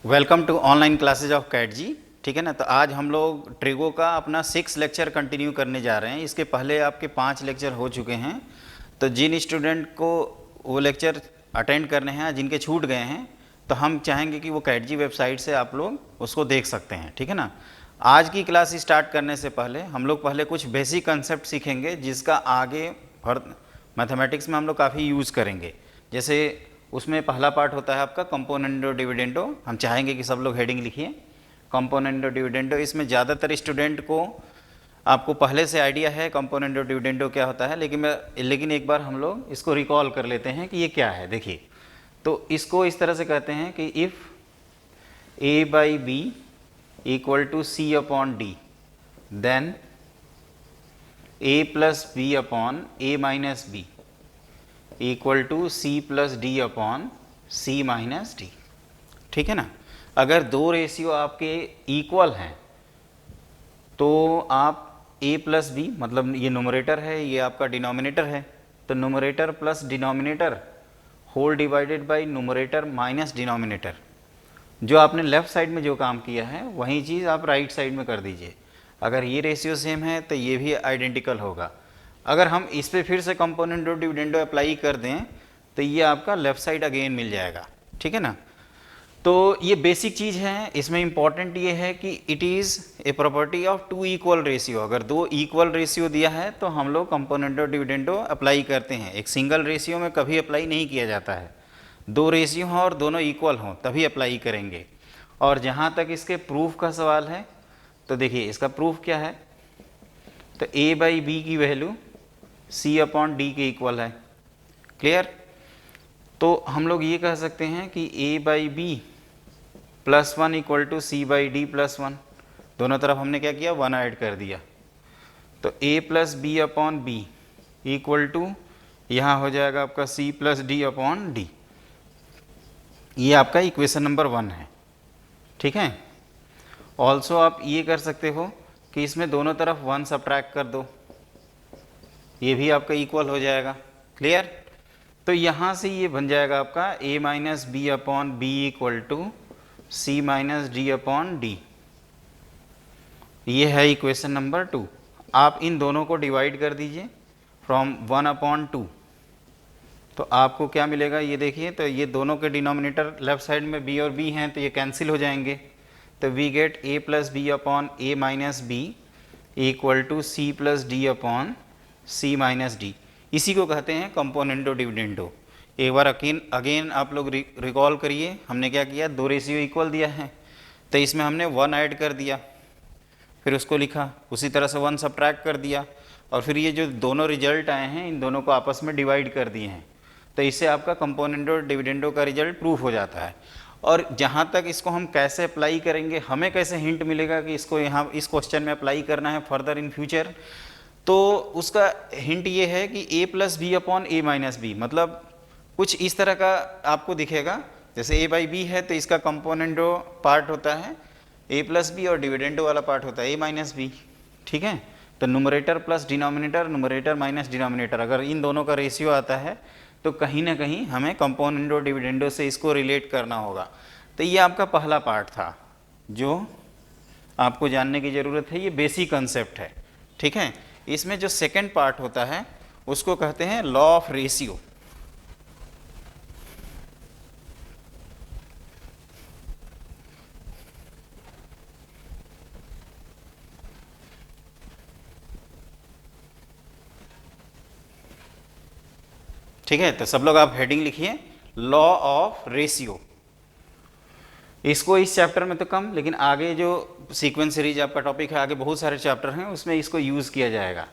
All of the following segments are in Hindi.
Welcome to online classes of CAT ji. ठीक है ना। तो आज हम लोग ट्रिगो का अपना 6 लेक्चर कंटिन्यू करने जा रहे हैं। इसके पहले आपके 5 लेक्चर हो चुके हैं। तो जिन स्टूडेंट को वो लेक्चर अटेंड करने हैं, जिनके छूट गए हैं, तो हम चाहेंगे कि वो कैट जी वेबसाइट से आप लोग उसको देख सकते हैं। ठीक है ना। आज की क्लास स्टार्ट करने से पहले हम लोग पहले कुछ बेसिक कंसेप्ट सीखेंगे, जिसका आगे मैथमेटिक्स में हम लोग काफ़ी यूज़ करेंगे। जैसे उसमें पहला पार्ट होता है आपका कंपोनेंडो डिविडेंडो। हम चाहेंगे कि सब लोग हेडिंग लिखिए कंपोनेंडो डिविडेंडो। इसमें ज़्यादातर स्टूडेंट को आपको पहले से आइडिया है कंपोनेंडो डिविडेंडो क्या होता है, लेकिन एक बार हम लोग इसको रिकॉल कर लेते हैं कि ये क्या है। देखिए, तो इसको इस तरह से कहते हैं कि if a by b equal to c upon d, then a plus b upon a minus b equal to c plus d upon c minus d. ठीक है ना। अगर दो रेशियो आपके इक्वल हैं तो आप a प्लस बी, मतलब ये नोमरेटर है, ये आपका डिनोमिनेटर है, तो numerator plus denominator whole divided by numerator minus denominator. जो आपने लेफ्ट साइड में जो काम किया है वही चीज़ आप राइट साइड में कर दीजिए। अगर ये रेशियो सेम है तो ये भी आइडेंटिकल होगा। अगर हम इस पर फिर से कंपोनेंडो डिविडेंडो अप्लाई कर दें तो ये आपका लेफ्ट साइड अगेन मिल जाएगा। ठीक है ना। तो ये बेसिक चीज़ है। इसमें इंपॉर्टेंट ये है कि it is a property of two equal ratio. अगर दो इक्वल रेशियो दिया है तो हम लोग कंपोनेंडो डिविडेंडो अप्लाई करते हैं। एक सिंगल रेशियो में कभी अप्लाई नहीं किया जाता है। दो रेशियो हों और दोनों इक्वल हों तभी अप्लाई करेंगे। और जहाँ तक इसके प्रूफ का सवाल है तो देखिए, इसका प्रूफ क्या है। तो a बाई बी की वैल्यू c अपॉन डी के इक्वल है। क्लियर। तो हम लोग ये कह सकते हैं कि a by b plus 1 equal to c by d plus 1। दोनों तरफ हमने क्या किया, 1 ऐड कर दिया। तो a plus b upon b equal to यहाँ हो जाएगा आपका c plus d upon d. ये आपका इक्वेशन नंबर 1 है। ठीक है। ऑल्सो आप ये कर सकते हो कि इसमें दोनों तरफ 1 सब्ट्रैक्ट कर दो, ये भी आपका इक्वल हो जाएगा। क्लियर। तो यहाँ से ये बन जाएगा आपका a minus b upon b equal to c minus d upon d. ये है इक्वेशन नंबर 2। आप इन दोनों को डिवाइड कर दीजिए फ्रॉम 1 अपॉन 2, तो आपको क्या मिलेगा ये देखिए। तो ये दोनों के डिनोमिनेटर लेफ्ट साइड में b और b हैं तो ये कैंसिल हो जाएंगे। तो we get a plus b upon a minus b equal to c plus d upon c minus d. इसी को कहते हैं कंपोनेंडो डिविडेंडो। एक बार अगेन आप लोग रिकॉल करिए, हमने क्या किया, दो रेशियो इक्वल दिया है तो इसमें हमने 1 ऐड कर दिया, फिर उसको लिखा, उसी तरह से 1 सब्ट्रैक्ट कर दिया, और फिर ये जो दोनों रिजल्ट आए हैं इन दोनों को आपस में डिवाइड कर दिए हैं। तो इससे आपका कंपोनेंडो डिविडेंडो का रिजल्ट प्रूफ हो जाता है। और जहाँ तक इसको हम कैसे अप्लाई करेंगे, हमें कैसे हिंट मिलेगा कि इसको यहाँ इस क्वेश्चन में अप्लाई करना है फर्दर इन फ्यूचर, तो उसका हिंट ये है कि a plus b upon a minus b, मतलब कुछ इस तरह का आपको दिखेगा। जैसे a बाई बी है तो इसका कंपोनेंडो पार्ट होता है a प्लस बी और डिविडेंडो वाला पार्ट होता है a माइनस बी। ठीक है। तो numerator plus denominator, numerator minus denominator, अगर इन दोनों का रेशियो आता है तो कहीं ना कहीं हमें कंपोनेंडो डिविडेंडो से इसको रिलेट करना होगा। तो ये आपका पहला पार्ट था जो आपको जानने की ज़रूरत है। ये बेसिक कंसेप्ट है। ठीक है। इसमें जो सेकंड पार्ट होता है उसको कहते हैं लॉ ऑफ रेशियो। ठीक है। तो सब लोग आप हेडिंग लिखिए लॉ ऑफ रेशियो। इसको इस चैप्टर में तो कम, लेकिन आगे जो सीक्वेंस सीरीज आपका टॉपिक है, आगे बहुत सारे चैप्टर हैं उसमें इसको यूज़ किया जाएगा।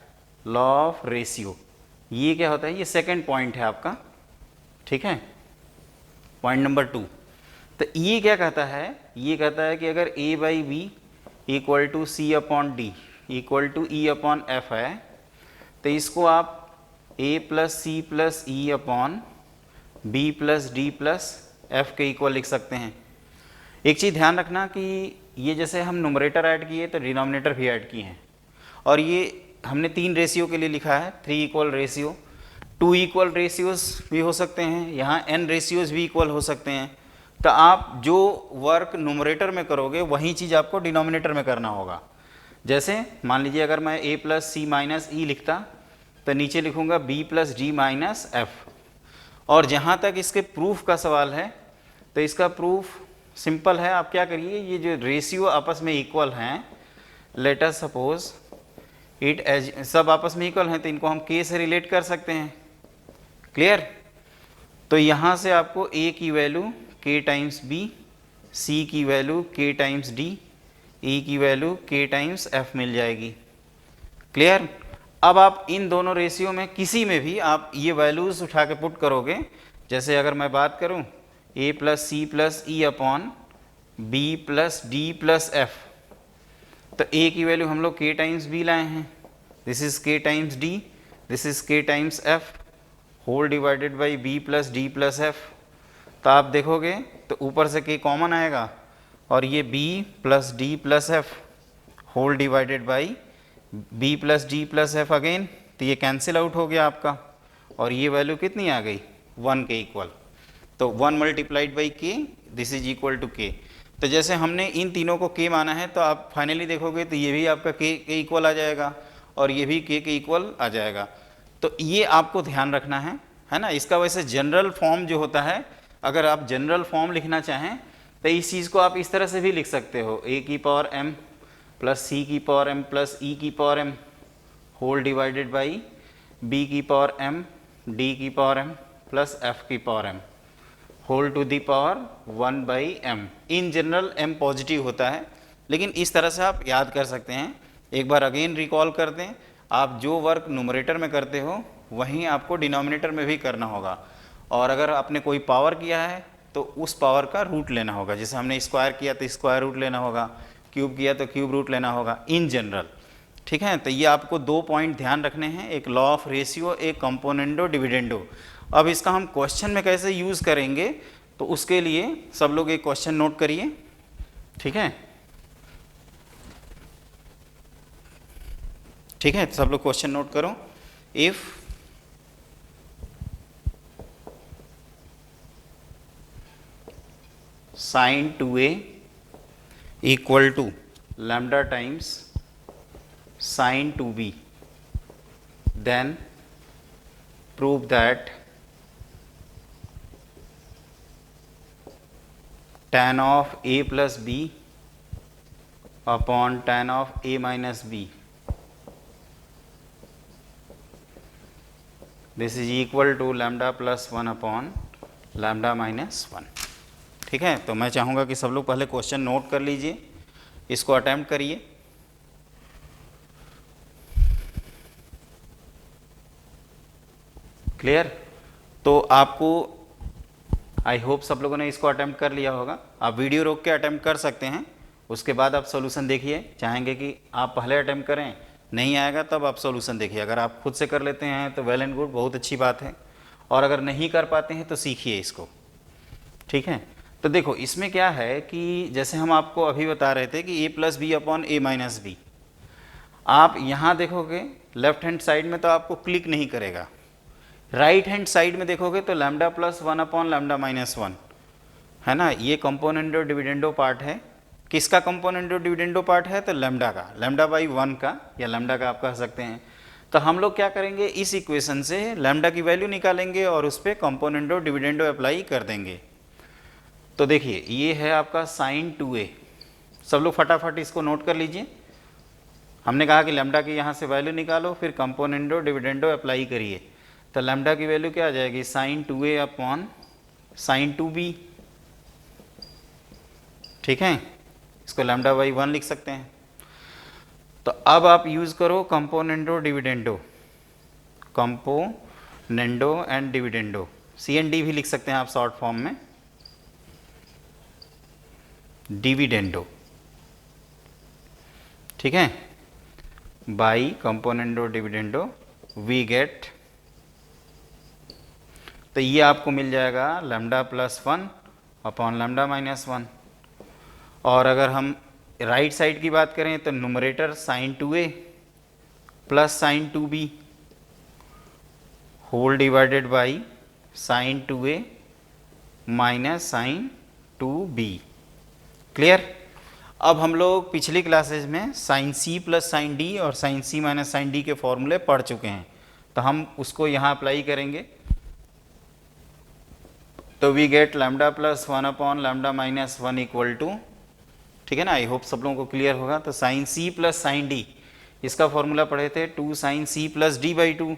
लॉ ऑफ रेशियो ये क्या होता है, ये सेकंड पॉइंट है आपका। ठीक है। Point number 2। तो ये क्या कहता है, ये कहता है कि अगर a by b equal to c upon d equal to e upon f है तो इसको आप a plus c plus e upon b plus d plus f के इक्वल लिख सकते हैं। एक चीज़ ध्यान रखना कि ये जैसे हम नुमरेटर ऐड किए तो डिनोमिनेटर भी ऐड किए हैं, और ये हमने 3 रेशियो के लिए लिखा है, 3 इक्वल रेशियो। 2 इक्वल रेशियोज़ भी हो सकते हैं, यहाँ n रेशियोज़ भी इक्वल हो सकते हैं। तो आप जो वर्क न्यूमरेटर में करोगे वही चीज़ आपको डिनोमिनेटर में करना होगा। जैसे मान लीजिए अगर मैं a प्लस सी माइनस ई लिखता तो नीचे लिखूंगा b plus D minus F. और जहाँ तक इसके प्रूफ का सवाल है तो इसका प्रूफ सिंपल है। आप क्या करिए, ये जो रेशियो आपस में इक्वल हैं, let us suppose it as, सब आपस में इक्वल हैं तो इनको हम k से रिलेट कर सकते हैं। क्लियर? तो यहाँ से आपको a की value k times b, c की value k times d, e की वैल्यू k टाइम्स f मिल जाएगी। क्लियर? अब आप इन दोनों रेशियो में किसी में भी आप ये वैल्यूज़ उठा के पुट करोगे। जैसे अगर मैं बात करूँ a plus c plus e upon b plus d plus f, तो a की वैल्यू हम लोग k टाइम्स b लाए हैं, this is k times d, this is k times f whole divided by b plus d plus f. तो आप देखोगे तो ऊपर से k कॉमन आएगा और ये b plus d plus f whole divided by b plus d plus f again, तो ये कैंसिल आउट हो गया आपका और ये वैल्यू कितनी आ गई 1 के इक्वल। तो 1 multiplied by k, this is equal to k। तो जैसे हमने इन तीनों को k माना है तो आप फाइनली देखोगे तो ये भी आपका k के इक्वल आ जाएगा और ये भी k के इक्वल आ जाएगा। तो ये आपको ध्यान रखना है ना। इसका वैसे जनरल फॉर्म जो होता है, अगर आप जनरल फॉर्म लिखना चाहें तो इस चीज़ को आप इस तरह से भी लिख सकते हो, a की पावर m प्लस c की पावर m प्लस e की power m whole divided by b की पावर m d की पावर m प्लस f की power m whole to the power 1 by m। In general m positive होता है, लेकिन इस तरह से आप याद कर सकते हैं। एक बार अगेन रिकॉल कर दें, आप जो वर्क न्यूमरेटर में करते हो वहीं आपको डिनोमिनेटर में भी करना होगा। और अगर आपने कोई पावर किया है तो उस पावर का रूट लेना होगा। जैसे हमने स्क्वायर किया तो स्क्वायर रूट लेना होगा, क्यूब किया तो क्यूब रूट लेना होगा इन जनरल। ठीक है, तो ये आपको 2 पॉइंट ध्यान रखने हैं, एक लॉ ऑफ रेशियो, एक कंपोनेंडो डिविडेंडो। अब इसका हम क्वेश्चन में कैसे यूज़ करेंगे तो उसके लिए सब लोग एक क्वेश्चन नोट करिए। ठीक है, ठीक है, सब लोग क्वेश्चन नोट करो। If sin 2a equal to lambda times sin 2b, then prove that tan of a plus b upon tan of a minus b, this is equal to lambda plus 1 upon lambda minus 1। ठीक है, तो मैं चाहूँगा कि सब लोग पहले क्वेश्चन नोट कर लीजिए, इसको अटेम्प्ट करिए। क्लियर? तो आपको आई होप सब लोगों ने इसको अटेम्प्ट कर लिया होगा। आप वीडियो रोक के अटेम्प्ट कर सकते हैं, उसके बाद आप सॉल्यूशन देखिए। चाहेंगे कि आप पहले अटेम्प्ट करें, नहीं आएगा तब आप सॉल्यूशन देखिए। अगर आप खुद से कर लेते हैं तो वेल एंड गुड, बहुत अच्छी बात है। और अगर नहीं कर पाते हैं तो सीखिए इसको। ठीक है, तो देखो इसमें क्या है कि जैसे हम आपको अभी बता रहे थे कि a plus b upon a minus b, आप यहाँ देखोगे लेफ्ट हैंड साइड में तो आपको क्लिक नहीं करेगा, राइट हैंड साइड में देखोगे तो lambda plus 1 upon lambda minus 1 है ना। ये कंपोनेंडो डिविडेंडो पार्ट है। किसका कंपोनेंडो डिविडेंडो पार्ट है? तो लैम्डा का, लैम्डा बाई 1 का या लैम्डा का आप कह सकते हैं। तो हम लोग क्या करेंगे, इस इक्वेशन से लैम्डा की वैल्यू निकालेंगे और उस पर कंपोनेंडो डिविडेंडो अप्लाई कर देंगे। तो देखिए ये है आपका साइन 2a। सब लोग फटाफट इसको नोट कर लीजिए। हमने कहा कि लैम्डा की यहाँ से वैल्यू निकालो, फिर कंपोनेंडो डिविडेंडो अप्लाई करिए। तो लैम्डा की वैल्यू क्या आ जाएगी, sign 2a upon sine 2b। ठीक है, इसको लैम्डा बाई 1 लिख सकते हैं। तो अब आप यूज़ करो componendo dividendo, componendo and dividendo, CND भी लिख सकते हैं आप शॉर्ट फॉर्म में, डिविडेंडो। ठीक है, by componendo dividendo we get, तो ये आपको मिल जाएगा lambda plus 1 upon lambda minus 1। और अगर हम राइट साइड की बात करें तो numerator sine 2a plus sine 2b whole divided by sine 2a minus sine 2b। Clear. अब हम लोग पिछली क्लासेज में sine c plus sine d और sine c minus sine d के फॉर्मूले पढ़ चुके हैं, तो हम उसको यहाँ अप्लाई करेंगे। तो we get lambda plus 1 upon lambda minus 1 equal to, ठीक है ना। आई होप सब लोगों को क्लियर होगा। तो sine c plus sine d, इसका फॉर्मूला पढ़े थे 2 sine c plus D by two.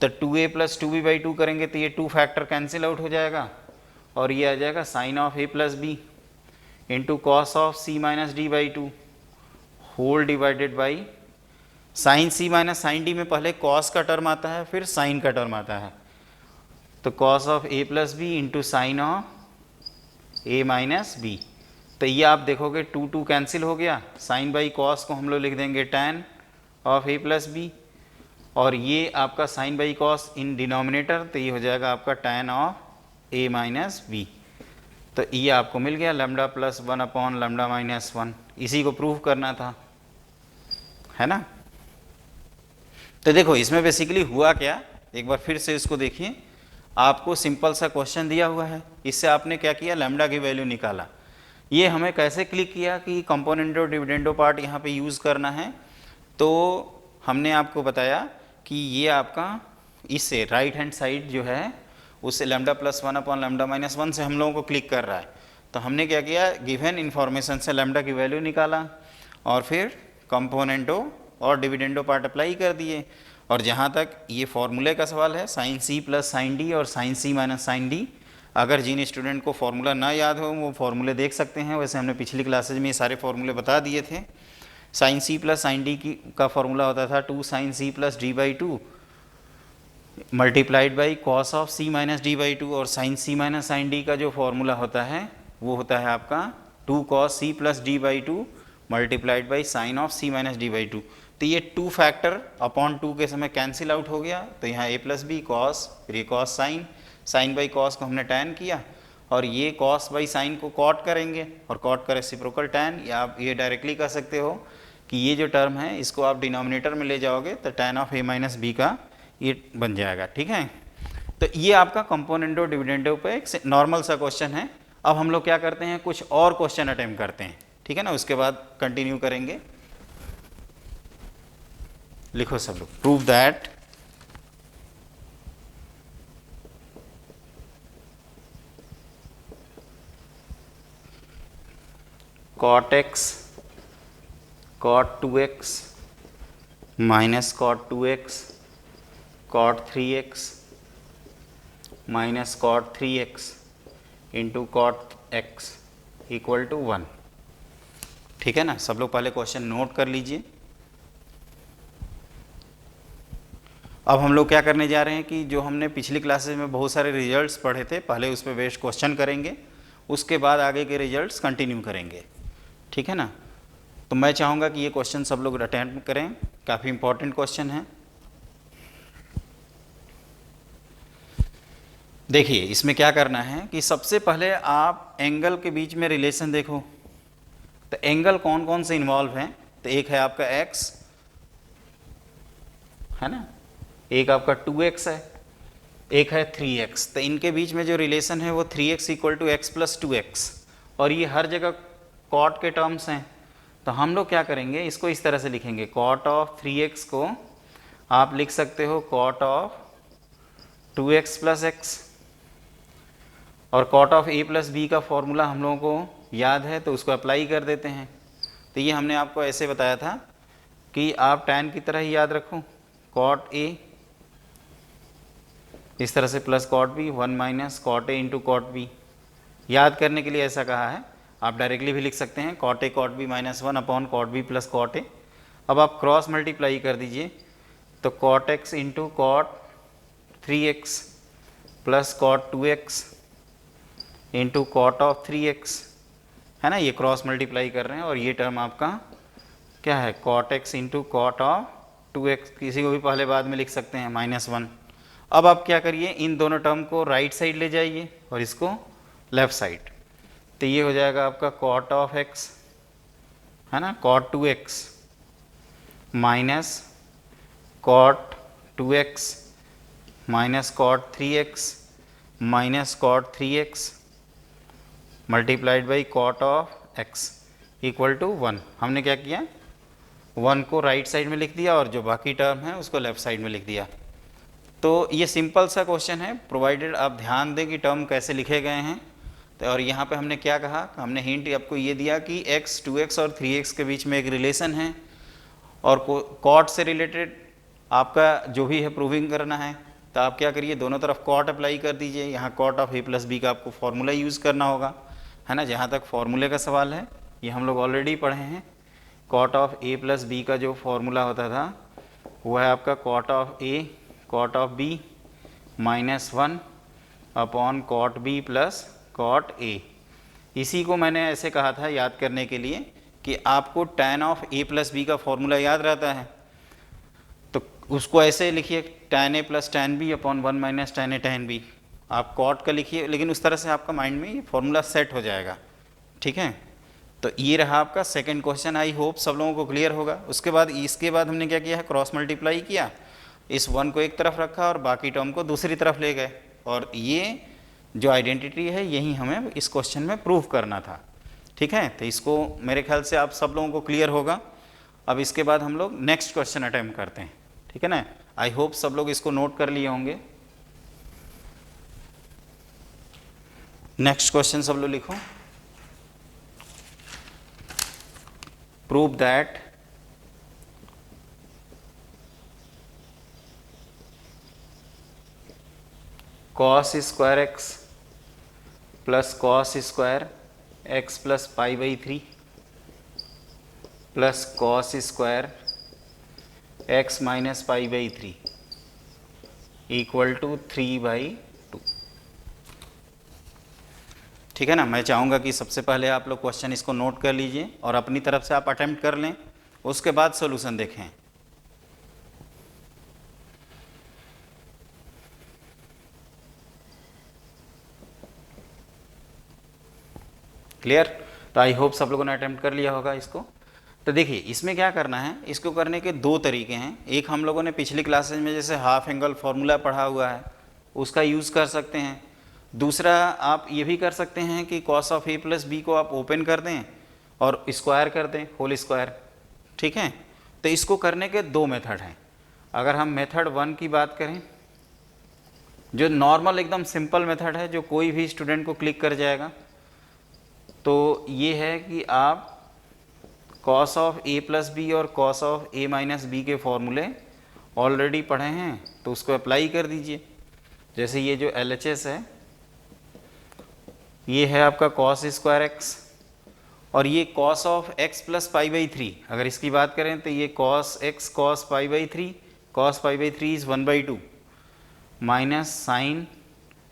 तो 2a plus 2b by two करेंगे तो ये 2 फैक्टर कैंसिल आउट हो जाएगा और ये आ जाएगा sine of a plus b into cos of c minus D by two whole divided by sine c minus sine d में पहले कॉस का टर्म आता है फिर साइन का टर्म आता है। तो cos of a plus b into sine of a minus b. तो ये आप देखोगे 2 2 कैंसिल हो गया, साइन बाई कॉस को हम लोग लिख देंगे tan of a plus B और ये आपका sine by cos in denominator, तो ये हो जाएगा आपका tan of a minus b. तो ये आपको मिल गया lambda plus 1 upon lambda minus 1। इसी को प्रूव करना था, है ना। तो देखो इसमें बेसिकली हुआ क्या, एक बार फिर से इसको देखिए। आपको सिंपल सा क्वेश्चन दिया हुआ है, इससे आपने क्या किया, लैम्डा की वैल्यू निकाला। ये हमें कैसे क्लिक किया कि कंपोनेंटो डिविडेंडो पार्ट यहाँ पे यूज़ करना है। तो हमने आपको बताया कि ये आपका इससे राइट हैंड साइड जो है उससे lambda plus 1 upon lambda minus 1 से हम लोगों को क्लिक कर रहा है। तो हमने क्या किया, गिवन इन्फॉर्मेशन से लैम्डा की वैल्यू निकाला और फिर कंपोनेंटो और डिविडेंडो पार्ट अप्लाई कर दिए। और जहाँ तक ये फॉर्मूले का सवाल है, sine c plus sine D और sine c minus sine D, अगर जिन स्टूडेंट को फॉर्मूला ना याद हो वो फॉर्मूले देख सकते हैं। वैसे हमने पिछली क्लासेज में ये सारे फॉर्मूले बता दिए थे। Sine c plus sine D का फॉर्मूला होता था 2 sine c plus D by two multiplied by cos of c minus D by two, और sine c minus sine D का जो फॉर्मूला होता है वो होता है आपका 2 cos c plus D by two multiplied by sine of c minus D by two. तो ये 2 फैक्टर अपॉन 2 के समय कैंसिल आउट हो गया। तो यहाँ a प्लस बी कॉस, फिर ये cos sine, sine by cos को हमने टैन किया और ये कॉस बाई साइन को कॉट करेंगे और कॉट का रेसिप्रोकल टैन, या आप ये डायरेक्टली कर सकते हो कि ये जो टर्म है इसको आप डिनोमिनेटर में ले जाओगे तो tan of a minus b का ये बन जाएगा, ठीक है। तो ये आपका कंपोनेंटो डिविडेंडो पे एक नॉर्मल सा क्वेश्चन है। अब हम लोग क्या करते हैं, कुछ और क्वेश्चन अटेम्प्ट करते हैं, ठीक है ना, उसके बाद कंटिन्यू करेंगे। लिखो सब लोग, prove that cot x cot 2x minus cot 2x cot 3x minus cot 3x into cot x equal to 1, ठीक है ना। सब लोग पहले क्वेश्चन नोट कर लीजिए। अब हम लोग क्या करने जा रहे हैं कि जो हमने पिछली क्लासेज में बहुत सारे रिजल्ट्स पढ़े थे, पहले उस पर बेस्ड क्वेश्चन करेंगे, उसके बाद आगे के रिजल्ट्स कंटिन्यू करेंगे, ठीक है ना। तो मैं चाहूँगा कि ये क्वेश्चन सब लोग अटेम्प्ट करें, काफ़ी इंपॉर्टेंट क्वेश्चन है। देखिए इसमें क्या करना है कि सबसे पहले आप एंगल के बीच में रिलेशन देखो। तो एंगल कौन कौन से इन्वॉल्व हैं, तो एक है आपका x, है ना, एक आपका 2x है, एक है 3x। तो इनके बीच में जो रिलेशन है वो 3x equal to x plus 2x, और ये हर जगह कॉट के टर्म्स हैं। तो हम लोग क्या करेंगे, इसको इस तरह से लिखेंगे, कॉट ऑफ 3x को आप लिख सकते हो cot of 2x plus x, और cot of a plus b का फॉर्मूला हम लोगों को याद है तो उसको अप्लाई कर देते हैं। तो ये हमने आपको ऐसे बताया था कि आप tan की तरह ही याद रखो, कॉट a इस तरह से plus cot b 1 minus cot a into cot b। याद करने के लिए ऐसा कहा है, आप डायरेक्टली भी लिख सकते हैं cot a cot b minus 1 upon cot b plus cot a। अब आप क्रॉस मल्टीप्लाई कर दीजिए, तो cot x into cot 3x plus cot 2x into cot of 3x, है ना, ये क्रॉस मल्टीप्लाई कर रहे हैं। और ये टर्म आपका क्या है, cot x into cot of 2x, किसी को भी पहले बाद में लिख सकते हैं माइनस 1। अब आप क्या करिए, इन दोनों टर्म को राइट साइड ले जाइए और इसको लेफ्ट साइड। तो ये हो जाएगा आपका कॉट ऑफ x, है ना, cot 2x minus cot 2x minus cot 3x minus cot 3x multiplied by cot of x equal to 1। हमने क्या किया, 1 को राइट साइड में लिख दिया और जो बाकी टर्म है उसको लेफ्ट साइड में लिख दिया। तो ये सिंपल सा क्वेश्चन है, प्रोवाइडेड आप ध्यान दें कि टर्म कैसे लिखे गए हैं। तो और यहाँ पे हमने क्या कहा, हमने हिंट आपको ये दिया कि x 2x और 3x के बीच में एक रिलेशन है और कॉट से रिलेटेड आपका जो भी है प्रूविंग करना है, तो आप क्या करिए, दोनों तरफ कॉट अप्लाई कर दीजिए। यहाँ cot of a plus b का आपको फॉर्मूला यूज़ करना होगा, है ना। जहाँ तक फॉर्मूले का सवाल है ये हम लोग ऑलरेडी पढ़े हैं। Cot of a plus b का जो फॉर्मूला होता था वो है आपका cot of a cot of b -1 upon cot b plus cot a। इसी को मैंने ऐसे कहा था याद करने के लिए कि आपको tan of a plus b का फॉर्मूला याद रहता है, तो उसको ऐसे लिखिए tan a plus tan b upon 1 minus tan a tan b। आप कॉट का लिखिए, लेकिन उस तरह से आपका माइंड में ये फॉर्मूला सेट हो जाएगा, ठीक है। तो ये रहा आपका सेकंड क्वेश्चन। आई होप सब लोगों को क्लियर होगा। उसके बाद इसके बाद हमने क्या किया है, क्रॉस मल्टीप्लाई किया, इस 1 को एक तरफ रखा और बाकी टर्म को दूसरी तरफ ले गए, और ये जो आइडेंटिटी है यही हमें इस क्वेश्चन में प्रूव करना था, ठीक है। तो इसको मेरे ख्याल से आप सब लोगों को क्लियर होगा। अब इसके बाद हम लोग नेक्स्ट क्वेश्चन अटेम्प्ट करते हैं, ठीक है ना। आई होप सब लोग इसको नोट कर लिए होंगे। नेक्स्ट क्वेश्चन सब लोग लिखो। Prove that cos square x plus cos square x plus pi by 3 plus cos square x minus pi by 3 equal to 3/2। ठीक है ना। मैं चाहूँगा कि सबसे पहले आप लोग क्वेश्चन इसको नोट कर लीजिए और अपनी तरफ से आप अटेम्प्ट कर लें, उसके बाद सॉल्यूशन देखें। क्लियर। तो आई होप सब लोगों ने अटेम्प्ट कर लिया होगा इसको। तो देखिए इसमें क्या करना है, इसको करने के दो तरीके हैं। एक हम लोगों ने पिछली क्लासेज में जैसे हाफ एंगल फॉर्मूला पढ़ा हुआ है उसका यूज़ कर सकते हैं। दूसरा आप ये भी कर सकते हैं कि cos of A plus b को आप ओपन कर दें और स्क्वायर कर दें, होल स्क्वायर, ठीक है। तो इसको करने के दो मेथड हैं। अगर हम मेथड 1 की बात करें, जो नॉर्मल एकदम सिंपल मेथड है, जो कोई भी स्टूडेंट को क्लिक कर जाएगा, तो ये है कि आप cos of A plus B और cos of A minus B के फॉर्मूले ऑलरेडी पढ़े हैं, तो उसको अप्लाई कर दीजिए। जैसे ये जो LHS है ये है आपका कॉस स्क्वायर एक्स, और ये cos of x plus pi by 3। अगर इसकी बात करें तो ये cos x cos pi by 3, cos pi by 3 is 1/2 minus sine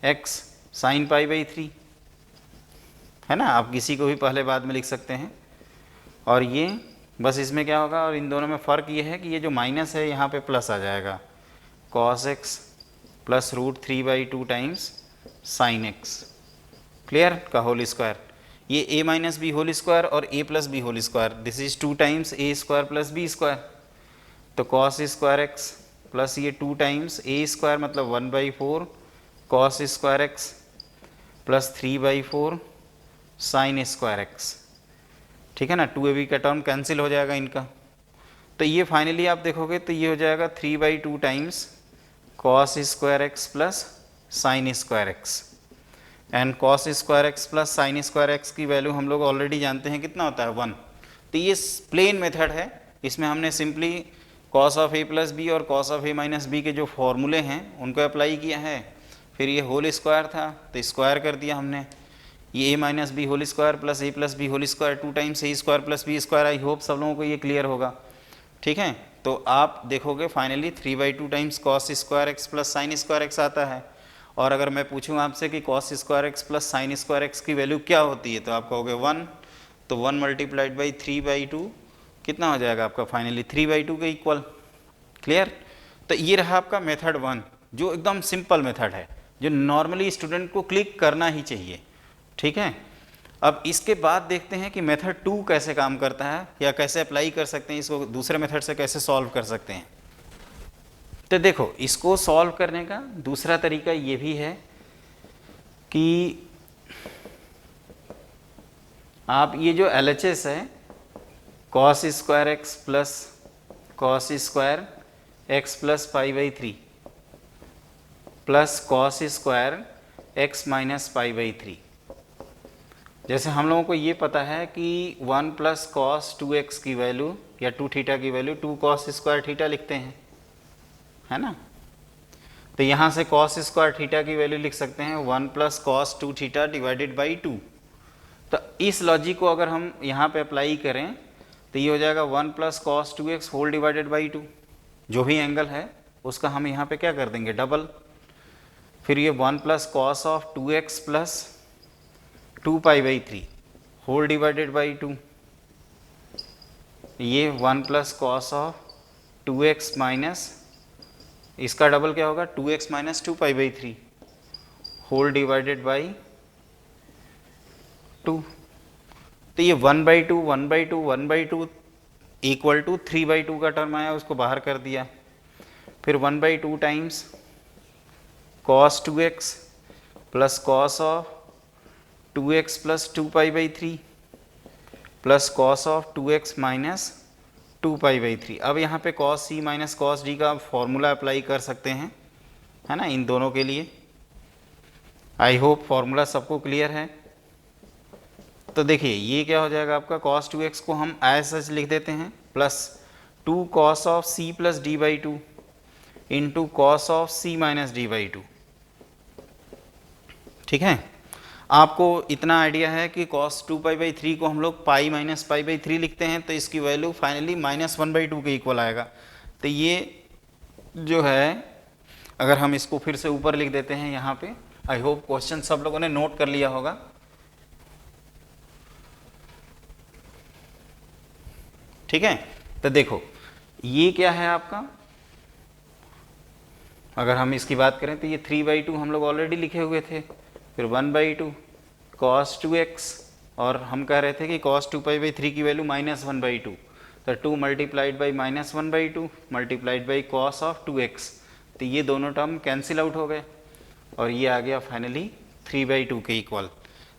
x sine pi by 3, है ना। आप किसी को भी पहले बाद में लिख सकते हैं। और ये बस इसमें क्या होगा, और इन दोनों में फ़र्क ये है कि ये जो माइनस है यहाँ पे प्लस आ जाएगा, cos x plus √3/2 times sine x, clear, का होल स्क्वायर। ये A minus B whole square और A plus B whole square, this is 2 times A square plus B square. तो कॉस स्क्वायर एक्स प्लस ये 2 टाइम्स ए स्क्वायर मतलब 1/4 cos square x plus 3/4 sine square x, ठीक है ना। 2ab का टर्म कैंसिल हो जाएगा इनका। तो ये फाइनली आप देखोगे तो ये हो जाएगा 3/2 times cos square x plus sign square x. And cos square x plus sign square x की वैल्यू हम लोग ऑलरेडी जानते हैं कितना होता है, 1। तो ये प्लेन मेथड है, इसमें हमने simply cos of A plus B और cos of A minus B के जो फॉर्मूले हैं उनको अप्लाई किया है। फिर ये होल स्क्वायर था तो स्क्वायर कर दिया हमने, ये A minus B whole square plus A plus B whole square 2 times A square plus B square. I hope सब लोगों को ये क्लियर होगा, ठीक है। तो आप देखोगे finally 3/2 times cos square x plus sign square x आता है। और अगर मैं पूछूं आपसे कि cos square x plus sign square x की वैल्यू क्या होती है, तो आप कहोगे 1। तो 1 मल्टीप्लाइड बाई 3/2 कितना हो जाएगा आपका, फाइनली 3/2 के इक्वल, क्लियर। तो ये रहा आपका मेथड 1, जो एकदम सिंपल मेथड है, जो नॉर्मली स्टूडेंट को क्लिक करना ही चाहिए, ठीक है। अब इसके बाद देखते हैं कि मेथड 2 कैसे काम करता है, या कैसे अप्लाई कर सकते हैं इसको, दूसरे मेथड से कैसे सॉल्व कर सकते हैं। तो देखो इसको सॉल्व करने का दूसरा तरीका ये भी है कि आप ये जो LHS है cos square x plus cos square x plus pi by 3 plus cos square x minus pi by 3, जैसे हम लोगों को ये पता है कि 1 प्लस कॉस 2x की वैल्यू या 2 थीटा की वैल्यू 2 कॉस स्क्वायर थीटा लिखते हैं, है ना। तो यहाँ से कॉस स्क्वायर थीटा की वैल्यू लिख सकते हैं 1 plus cos 2 theta divided by 2। तो इस लॉजिक को अगर हम यहाँ पे अप्लाई करें तो ये हो जाएगा 1 plus cos 2x whole divided by 2, जो भी एंगल है उसका हम यहाँ पे क्या कर देंगे, डबल। फिर ये 1 plus cos of 2x plus 2 pi by 3 whole divided by 2, ये 1 plus cos of 2x minus इसका डबल क्या होगा 2x minus 2 pi by 3 whole divided by 2। तो ये 1 by 2 1 by 2 1 by 2 equal to 3 by 2 का टर्म आया, उसको बाहर कर दिया। फिर 1 by 2 times cos 2x plus cos of 2x plus 2 pi by 3 plus cos of 2x minus 2 pi by 3। अब यहाँ पे cos c minus cos d का फॉर्मूला अप्लाई कर सकते हैं, है ना, इन दोनों के लिए। आई होप फॉर्मूला सबको क्लियर है। तो देखिए ये क्या हो जाएगा आपका, cos 2x को हम एज सच लिख देते हैं plus 2 cos of c plus D by 2 into cos of c minus D by 2। ठीक है, आपको इतना आइडिया है कि cos 2 पाई बाई 3 को हम लोग पाई माइनस पाई बाई 3 लिखते हैं, तो इसकी वैल्यू फाइनली माइनस 1 बाई 2 के इक्वल आएगा। तो ये जो है अगर हम इसको फिर से ऊपर लिख देते हैं यहाँ पे, आई होप क्वेश्चन सब लोगों ने नोट कर लिया होगा। ठीक है, तो देखो ये क्या है आपका, अगर हम इसकी बात करें तो ये 3 बाई 2 हम लोग ऑलरेडी लिखे हुए थे, फिर 1 बाई 2 कॉस 2x, और हम कह रहे थे कि cos 2 पाई बाई 3 की वैल्यू माइनस 1 बाई 2, तो 2 multiplied by minus 1 by 2 multiplied by cos of 2x, तो ये दोनों टर्म कैंसिल आउट हो गए और ये आ गया फाइनली 3 बाई 2 के इक्वल।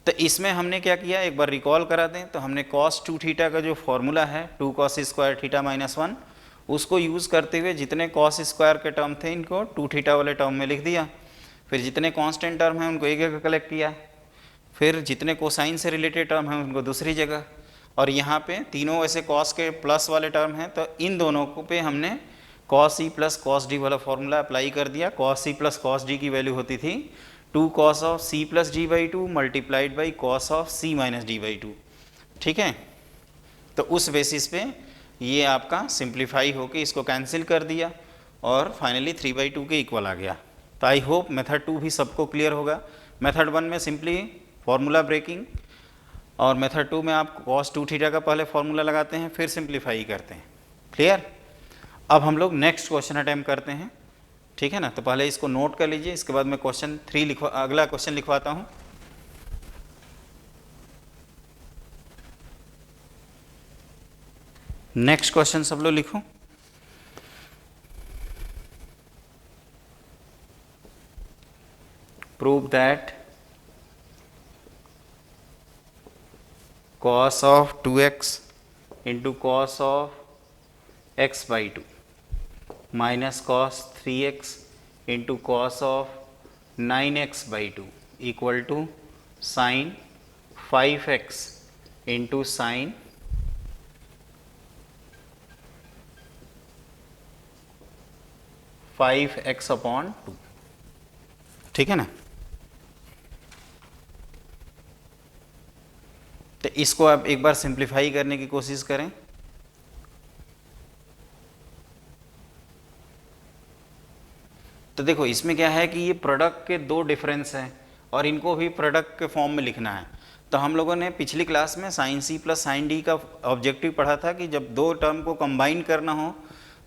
तो इसमें हमने क्या किया, एक बार रिकॉल करा दें, तो हमने cos 2 थीटा का जो फॉर्मूला है 2 cos स्क्वायर थीटा माइनस 1, उसको यूज़ करते हुए जितने cos स्क्वायर के टर्म थे इनको 2 थीटा वाले टर्म में लिख दिया। फिर जितने कांस्टेंट टर्म हैं उनको एक जगह कलेक्ट किया, फिर जितने कोसाइन से रिलेटेड टर्म हैं उनको दूसरी जगह, और यहाँ पे तीनों ऐसे cos के प्लस वाले टर्म हैं, तो इन दोनों को पे हमने cos e plus cos d वाला फॉर्मूला अप्लाई कर दिया। cos e plus cos d की वैल्यू होती थी 2 cos of c plus D by 2 multiplied by cos of c minus D by 2। ठीक है, तो उस बेसिस पे ये आपका सिंप्लीफाई होके इसको कैंसिल कर दिया और फाइनली 3 बाई 2 के इक्वल आ गया। तो आई होप मेथड 2 भी सबको क्लियर होगा। मेथड 1 में सिंपली फॉर्मूला ब्रेकिंग, और मेथड 2 में आप cos 2 थीटा का पहले फॉर्मूला लगाते हैं फिर सिंप्लीफाई करते हैं। क्लियर। अब हम लोग नेक्स्ट क्वेश्चन अटैम्प्ट करते हैं। ठीक है ना, तो पहले इसको नोट कर लीजिए, इसके बाद मैं क्वेश्चन 3 अगला क्वेश्चन लिखवाता हूँ। नेक्स्ट क्वेश्चन सब लोग लिखो। Prove that cos of 2x into cos of x by 2 minus cos 3x into cos of 9x by 2 equal to sin 5x into sin 5x upon 2। ठीक है ना, तो इसको आप एक बार सिंप्लीफाई करने की कोशिश करें। तो देखो इसमें क्या है कि ये प्रोडक्ट के दो डिफरेंस हैं और इनको भी प्रोडक्ट के फॉर्म में लिखना है। तो हम लोगों ने पिछली क्लास में साइन सी प्लस साइन डी का ऑब्जेक्टिव पढ़ा था कि जब दो टर्म को कंबाइन करना हो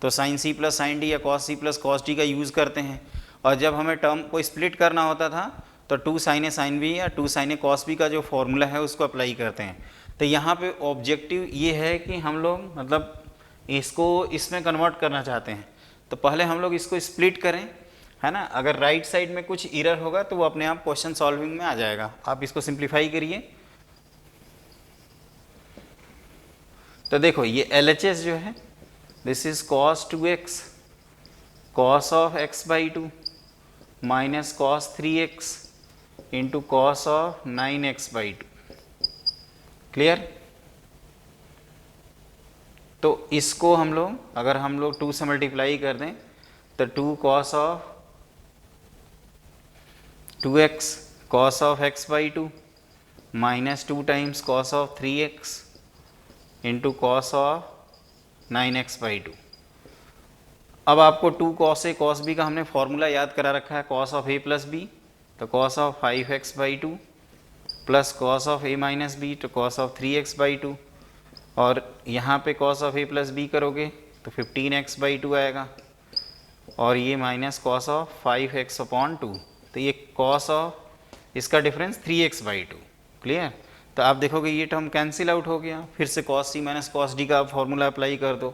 तो साइन सी प्लस साइन डी या cos C plus cos D का यूज़ करते हैं, और जब हमें टर्म को स्प्लिट करना होता था तो 2 साइन ए साइन बी या 2 साइन ए कॉस बी का जो फॉर्मूला है उसको अप्लाई करते हैं। तो यहाँ पे ऑब्जेक्टिव ये है कि हम लोग मतलब इसको इसमें कन्वर्ट करना चाहते हैं, तो पहले हम लोग इसको स्प्लिट करें, है ना। अगर राइट साइड में कुछ एरर होगा तो वो अपने आप क्वेश्चन सॉल्विंग में आ जाएगा। आप इसको सिंप्लीफाई करिए। तो देखो ये LHS जो है, this is cos 2x cos of x by 2 minus cos 3x into cos of 9x by 2। Clear? तो इसको हम लोग अगर हम लोग 2 से मल्टीप्लाई कर दें तो 2 cos of 2x cos of x by 2 minus 2 times cos of 3x into cos of 9x by 2। अब आपको 2 cos a cos b का हमने फॉर्मूला याद करा रखा है, cos of a plus b तो cos of 5x by 2 plus cos of a minus b तो cos ऑफ 3x बाई 2, और यहाँ पे cos of a plus b करोगे तो 15x बाई 2 आएगा, और ये minus cos of 5x upon 2, तो ये cos ऑफ इसका डिफरेंस 3x बाई 2। क्लियर? तो आप देखोगे ये टर्म कैंसिल आउट हो गया, फिर से cos c minus cos d का आप फॉर्मूला अप्लाई कर दो,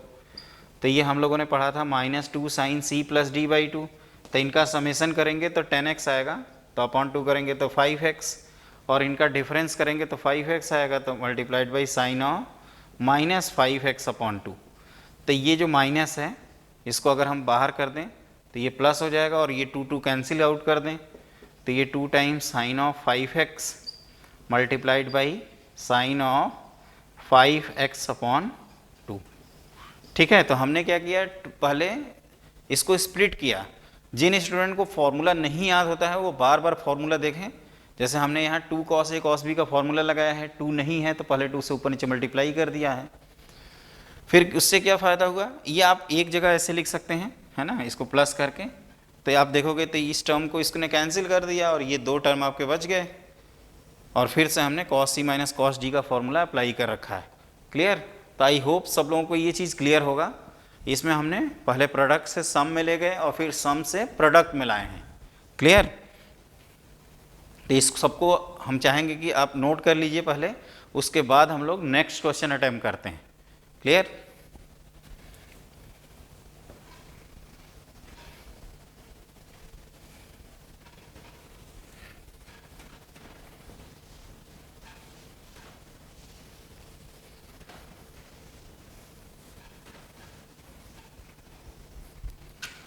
तो ये हम लोगों ने पढ़ा था minus 2 sine c plus D by 2, तो इनका समेसन करेंगे तो 10x आएगा, तो अपॉन 2 करेंगे तो 5x, और इनका डिफरेंस करेंगे तो 5x आएगा, तो multiplied by sine of minus 5x upon 2। तो ये जो माइनस है इसको अगर हम बाहर कर दें तो ये प्लस हो जाएगा, और ये 2 कैंसिल आउट कर दें तो ये 2 times sign of 5x multiplied by sine of 5x upon 2। ठीक है? तो हमने क्या किया, पहले इसको स्प्लिट किया। जिन स्टूडेंट को फॉर्मूला नहीं याद होता है वो बार बार फॉर्मूला देखें, जैसे हमने यहाँ 2 cos a cos b का फॉर्मूला लगाया है, 2 नहीं है तो पहले 2 से ऊपर नीचे मल्टीप्लाई कर दिया है, फिर उससे क्या फ़ायदा हुआ, ये आप एक जगह ऐसे लिख सकते हैं, है ना, इसको प्लस करके, तो आप देखोगे तो इस टर्म को इसने कैंसिल कर दिया और ये 2 टर्म आपके बच गए, और फिर से हमने cos c minus cos d का फॉर्मूला अप्लाई कर रखा है। क्लियर? तो आई होप सब लोगों को ये चीज़ क्लियर होगा। इसमें हमने पहले प्रोडक्ट से सम में ले गए और फिर सम से प्रोडक्ट में लाए हैं। क्लियर? तो इस सबको हम चाहेंगे कि आप नोट कर लीजिए पहले, उसके बाद हम लोग नेक्स्ट क्वेश्चन अटेम्प्ट करते हैं। क्लियर?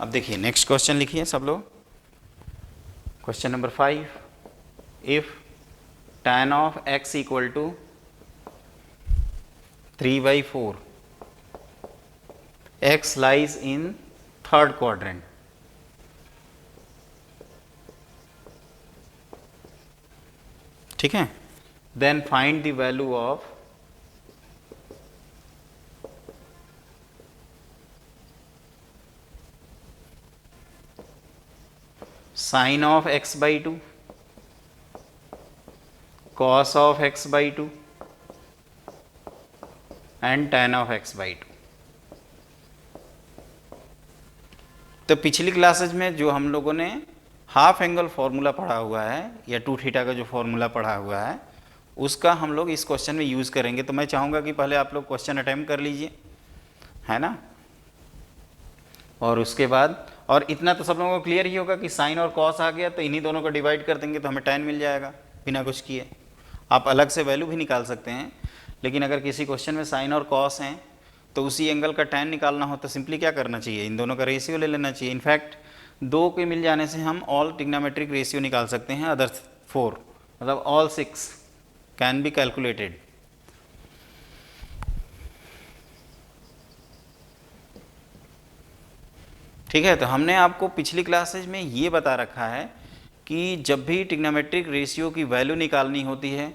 अब देखिए नेक्स्ट क्वेश्चन लिखिए सब लोग। Question number 5, if tan of x equal to 3/4, x lies in third quadrant, ठीक है, then find the value of sine of x by 2, cos of x by 2 and tan of x by 2। तो पिछली क्लासेज में जो हम लोगों ने हाफ एंगल फॉर्मूला पढ़ा हुआ है या 2 थीटा का जो फॉर्मूला पढ़ा हुआ है उसका हम लोग इस क्वेश्चन में यूज़ करेंगे। तो मैं चाहूँगा कि पहले आप लोग क्वेश्चन अटेम्प्ट कर लीजिए, है ना, और उसके बाद, और इतना तो सब लोगों को क्लियर ही होगा कि साइन और कॉस आ गया तो इन्हीं दोनों को डिवाइड कर देंगे तो हमें tan मिल जाएगा बिना कुछ किए। आप अलग से वैल्यू भी निकाल सकते हैं, लेकिन अगर किसी क्वेश्चन में साइन और कॉस हैं तो उसी एंगल का tan निकालना हो तो सिंपली क्या करना चाहिए, इन दोनों का रेशियो ले लेना चाहिए। इनफैक्ट 2 के मिल जाने से हम ऑल ट्रिग्नोमेट्रिक रेशियो निकाल सकते हैं, अदर 4 मतलब ऑल 6 कैन बी कैलकुलेटेड। ठीक है? तो हमने आपको पिछली क्लासेज में ये बता रखा है कि जब भी ट्रिग्नोमेट्रिक रेशियो की वैल्यू निकालनी होती है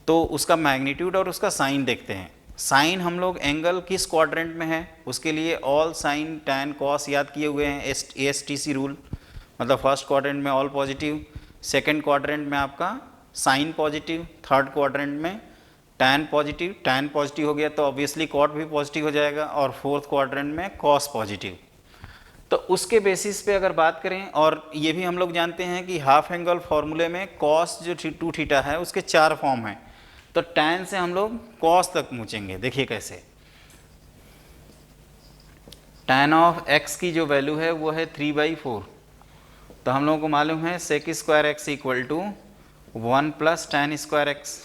तो उसका मैग्नीट्यूड और उसका साइन देखते हैं। साइन हम लोग एंगल किस क्वाड्रेंट में है उसके लिए ऑल साइन टैन कॉस याद किए हुए हैं, ASTC रूल, मतलब फर्स्ट क्वाड्रेंट में ऑल पॉजिटिव, सेकंड क्वाड्रेंट में आपका साइन पॉजिटिव, थर्ड क्वाड्रेंट में टैन पॉजिटिव, टैन पॉजिटिव हो गया तो ऑब्वियसली कॉट भी पॉजिटिव हो जाएगा, और फोर्थ क्वाड्रेंट में कॉस पॉजिटिव। तो उसके बेसिस पे अगर बात करें, और ये भी हम लोग जानते हैं कि हाफ एंगल फॉर्मूले में कॉस जो 2 थीटा है उसके 4 फॉर्म हैं, तो tan से हम लोग कॉस तक पहुँचेंगे। देखिए कैसे, tan ऑफ x की जो वैल्यू है वो है 3/4, तो हम लोगों को मालूम है sec square x equal to 1 + tan square x,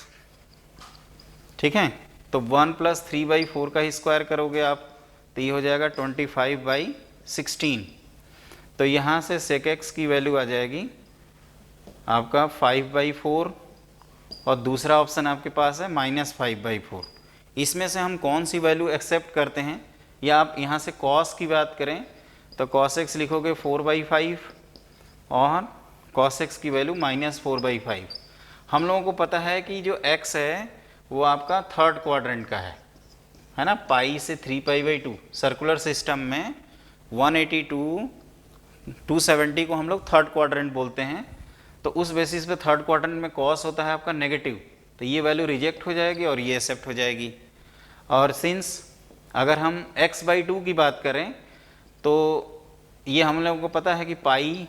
ठीक है। तो 1 प्लस 3/4 का ही स्क्वायर करोगे आप, तो ये हो जाएगा 25/16। तो यहाँ से sec x की वैल्यू आ जाएगी आपका 5/4, और दूसरा ऑप्शन आपके पास है -5/4। इसमें से हम कौन सी वैल्यू एक्सेप्ट करते हैं, या आप यहाँ से cos की बात करें तो cos x लिखोगे 4/5 और cos x की वैल्यू -4/5। हम लोगों को पता है कि जो x है वो आपका थर्ड क्वाड्रेंट का है ना, पाई से 3π/2। सर्कुलर सिस्टम में 182 270 को हम लोग थर्ड क्वाड्रेंट बोलते हैं। तो उस बेसिस पे थर्ड क्वाड्रेंट में कॉस होता है आपका नेगेटिव, तो ये वैल्यू रिजेक्ट हो जाएगी और ये एक्सेप्ट हो जाएगी। और सिंस अगर हम x/2 की बात करें तो ये हम लोगों को पता है कि पाई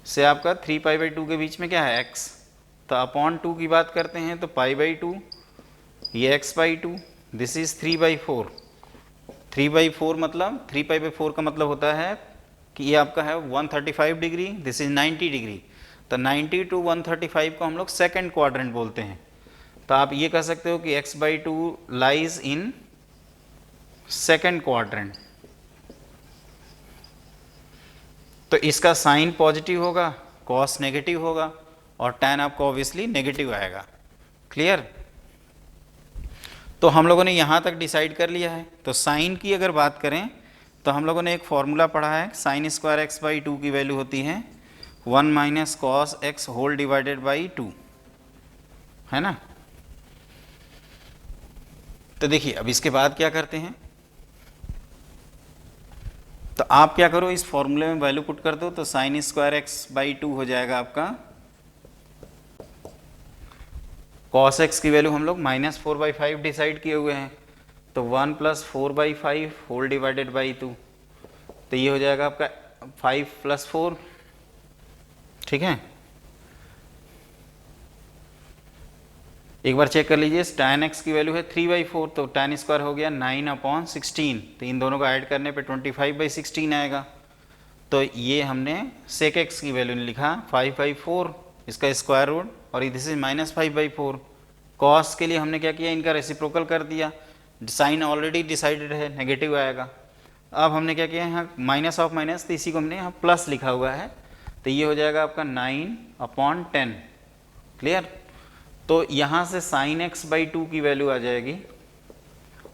से आपका 3π/2 के बीच में क्या है x, तो अपॉन 2 की बात करते हैं तो π/2, ये x/2, दिस इज 3/4। 3/4 मतलब 3π/4 का मतलब होता है कि ये आपका है 135 डिग्री, दिस इज 90 डिग्री। तो 90 to 135 को हम लोग सेकेंड क्वाड्रेंट बोलते हैं। तो आप ये कह सकते हो कि x/2 lies in second quadrant. तो इसका साइन पॉजिटिव होगा, कॉस नेगेटिव होगा, और tan आपको ऑब्वियसली नेगेटिव आएगा। क्लियर? तो हम लोगों ने यहाँ तक डिसाइड कर लिया है। तो साइन की अगर बात करें तो हम लोगों ने एक फॉर्मूला पढ़ा है, sin स्क्वायर x/2 की वैल्यू होती है 1 - cos x whole divided by 2, है ना। तो देखिए अब इसके बाद क्या करते हैं, तो आप क्या करो, इस फॉर्मूले में वैल्यू पुट कर दो, तो sin स्क्वायर x/2 हो जाएगा आपका, cos x की वैल्यू हम लोग -4/5 डिसाइड किए हुए हैं, तो 1 + 4/5 होल डिवाइडेड बाई 2, तो ये हो जाएगा आपका 5 + 4। ठीक है, एक बार चेक कर लीजिए, tan x की वैल्यू है 3/4, तो tan स्क्वायर हो गया 9/16, तो इन दोनों को ऐड करने पे 25/16 आएगा। तो ये हमने sec x की वैल्यू लिखा 5/4, इसका स्क्वायर रूट, और दिस इज -5/4। cos के लिए हमने क्या किया, इनका रेसिप्रोकल कर दिया, साइन ऑलरेडी डिसाइडेड है, नेगेटिव आएगा। अब हमने क्या किया, यहाँ माइनस ऑफ माइनस, तो इसी को हमने यहाँ प्लस लिखा हुआ है, तो ये हो जाएगा आपका 9/10। क्लियर? तो यहाँ से sin x/2 की वैल्यू आ जाएगी,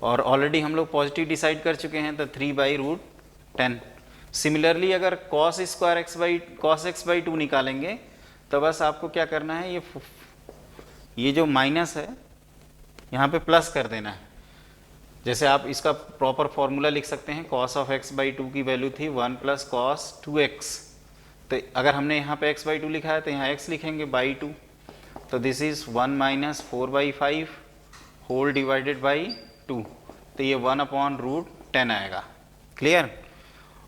और ऑलरेडी हम लोग पॉजिटिव डिसाइड कर चुके हैं, तो 3/√10। सिमिलरली अगर cos x/2 निकालेंगे तो बस आपको क्या करना है, ये जो माइनस है यहाँ पे प्लस कर देना है। जैसे आप इसका प्रॉपर फॉर्मूला लिख सकते हैं, cos of x/2 की वैल्यू थी 1 + cos 2x, तो अगर हमने यहाँ पे x/2 लिखा है तो यहाँ x लिखेंगे बाई 2, तो this is 1 - 4/5 whole divided by 2, तो ये 1/√10 आएगा। क्लियर?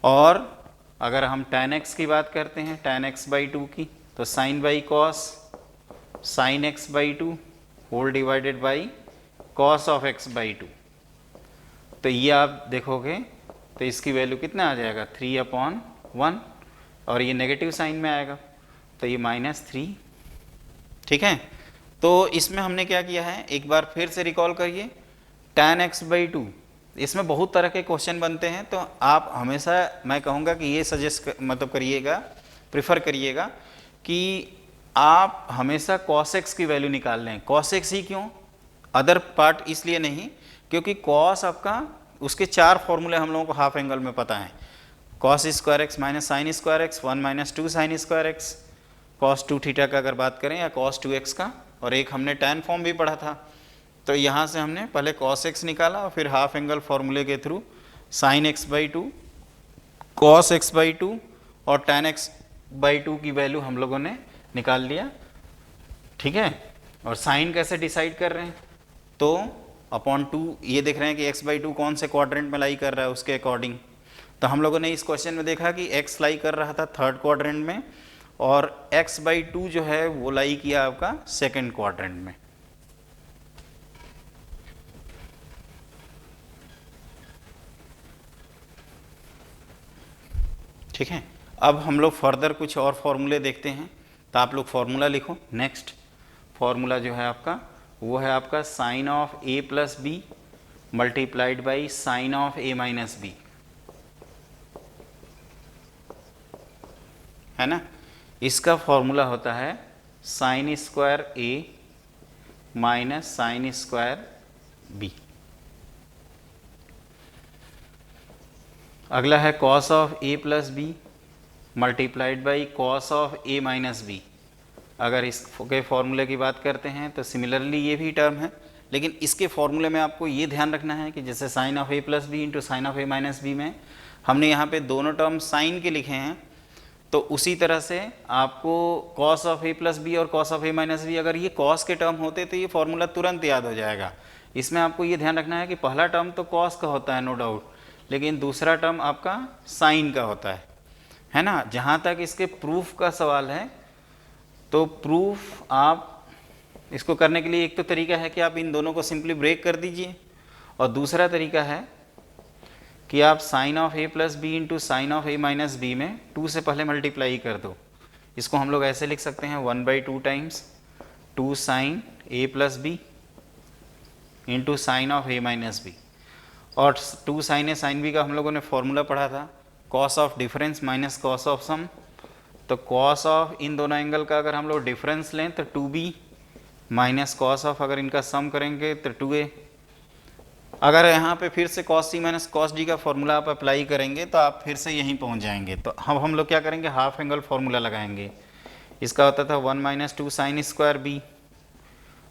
और अगर हम tan x की बात करते हैं, tan x/2 की, तो sin/cos sin x/2 whole divided by cos of x/2, तो ये आप देखोगे तो इसकी वैल्यू कितना आ जाएगा, 3/1, और ये नेगेटिव साइन में आएगा, तो ये -3। ठीक है, तो इसमें हमने क्या किया है, एक बार फिर से रिकॉल करिए, tan x/2, इसमें बहुत तरह के क्वेश्चन बनते हैं, तो आप हमेशा, मैं कहूँगा कि ये मतलब करिएगा, प्रिफर करिएगा कि आप हमेशा cos x की वैल्यू निकाल लें। cos x ही क्यों, अदर पार्ट इसलिए नहीं, क्योंकि cos आपका, उसके 4 फॉर्मूले हम लोगों को हाफ एंगल में पता है, cos square x - sin square x, 1 - 2 sin square x, cos 2θ का अगर बात करें, या cos 2x का, और एक हमने tan फॉर्म भी पढ़ा था। तो यहाँ से हमने पहले cos x निकाला, और फिर हाफ एंगल फॉर्मूले के through sin x/2, cos x/2 और tan x/2 की वैल्यू हम लोगों ने निकाल लिया। ठीक है, और साइन कैसे डिसाइड कर रहे हैं, तो /2, ये देख रहे हैं कि x/2 कौन से क्वाड्रेंट में लाई कर रहा है, उसके अकॉर्डिंग। तो हम लोगों ने इस क्वेश्चन में देखा कि x लाई कर रहा था थर्ड क्वाड्रेंट में, और x/2 जो है वो लाई किया आपका सेकंड क्वाड्रेंट में। ठीक है, अब हम लोग फर्दर कुछ और फॉर्मूले देखते हैं, तो आप लोग फॉर्मूला लिखो। नेक्स्ट फॉर्मूला जो है आपका वो है आपका sine of A plus b multiplied by sine of A minus b, है ना। इसका फॉर्मूला होता है sine square a minus sine square b. अगला है cos of A plus b multiplied by cos of A minus B. अगर इसके फॉर्मूले की बात करते हैं तो सिमिलरली ये भी टर्म है, लेकिन इसके फॉर्मूले में आपको ये ध्यान रखना है कि जैसे sine of A plus b into sine of A minus b में हमने यहाँ पे दोनों टर्म साइन के लिखे हैं, तो उसी तरह से आपको cos of A plus B और cos of A minus B, अगर ये कॉस के टर्म होते तो ये फॉर्मूला तुरंत याद हो जाएगा। इसमें आपको ये ध्यान रखना है कि पहला टर्म तो कॉस का होता है नो डाउट, लेकिन दूसरा टर्म आपका साइन का होता है ना। जहाँ तक इसके प्रूफ का सवाल है तो प्रूफ आप इसको करने के लिए एक तो तरीका है कि आप इन दोनों को सिंपली ब्रेक कर दीजिए, और दूसरा तरीका है कि आप sine of A plus b into sine of A minus b में 2 से पहले मल्टीप्लाई कर दो। इसको हम लोग ऐसे लिख सकते हैं 1/2 times 2 sine a plus b into sine of A minus b, और 2 साइन ए साइन बी का हम लोगों ने फॉर्मूला पढ़ा था cos of difference minus cos of sum. तो कॉस ऑफ इन दोनों एंगल का अगर हम लोग डिफरेंस लें तो 2b माइनस कॉस ऑफ अगर इनका सम करेंगे तो 2a। अगर यहाँ पे फिर से cos c minus cos D का फॉर्मूला आप अप्लाई करेंगे तो आप फिर से यहीं पहुँच जाएंगे। तो हम लोग क्या करेंगे, हाफ एंगल फॉर्मूला लगाएंगे। इसका होता था 1 minus 2 sine square B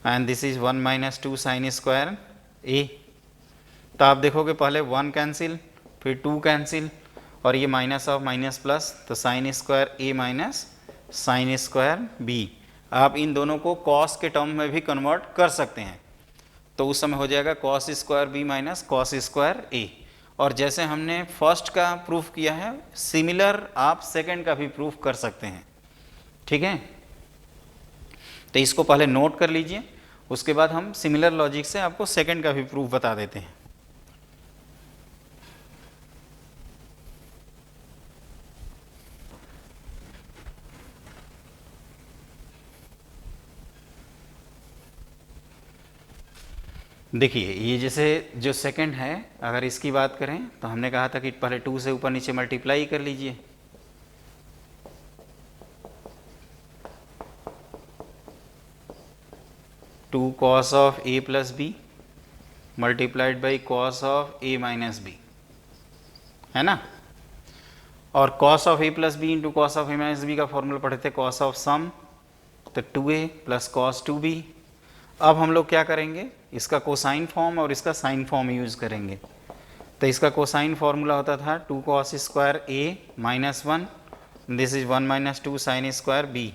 and this is 1 minus 2 sine square A. तो आप देखोगे पहले 1 कैंसिल फिर 2 कैंसिल और ये माइनस ऑफ माइनस प्लस, तो sine square a minus sine square B. आप इन दोनों को कॉस के टर्म में भी कन्वर्ट कर सकते हैं, तो उस समय हो जाएगा cos square B minus cos square A. और जैसे हमने फर्स्ट का प्रूफ किया है सिमिलर आप सेकंड का भी प्रूफ कर सकते हैं, ठीक है। तो इसको पहले नोट कर लीजिए, उसके बाद हम सिमिलर लॉजिक से आपको सेकंड का भी प्रूफ बता देते हैं। देखिए ये जैसे जो सेकंड है, अगर इसकी बात करें तो हमने कहा था कि पहले 2 से ऊपर नीचे मल्टीप्लाई कर लीजिए। Two cos of A plus b multiplied by cos of A minus b, है ना। और cos of A plus b into cos of A minus b का फॉर्मूला पढ़े थे कॉस ऑफ सम, तो 2a प्लस कॉस 2b। अब हम लोग क्या करेंगे, इसका कोसाइन फॉर्म और इसका साइन फॉर्म यूज़ करेंगे। तो इसका कोसाइन फॉर्मूला होता था 2 cos square a minus 1, this is 1 minus 2 sine square b.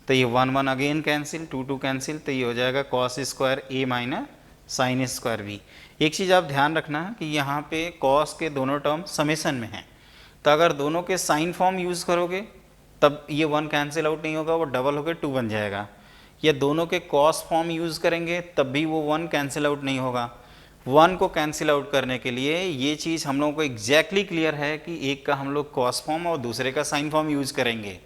तो ये 1 1 अगेन कैंसिल, 2 2 कैंसिल, तो ये हो जाएगा cos square a minus sine square B. एक चीज़ आप ध्यान रखना कि यहाँ पे कॉस के दोनों टर्म समेसन में हैं, तो अगर दोनों के साइन फॉर्म यूज़ करोगे तब ये 1 कैंसिल आउट नहीं होगा, वो डबल होकर 2 बन जाएगा। या दोनों के कॉस फॉर्म यूज़ करेंगे तब भी वो 1 कैंसिल आउट नहीं होगा। 1 को कैंसिल आउट करने के लिए ये चीज़ हम लोगों को एग्जैक्टली क्लियर है कि एक का हम लोग कॉस फॉर्म और दूसरे का साइन फॉर्म यूज़ करेंगे,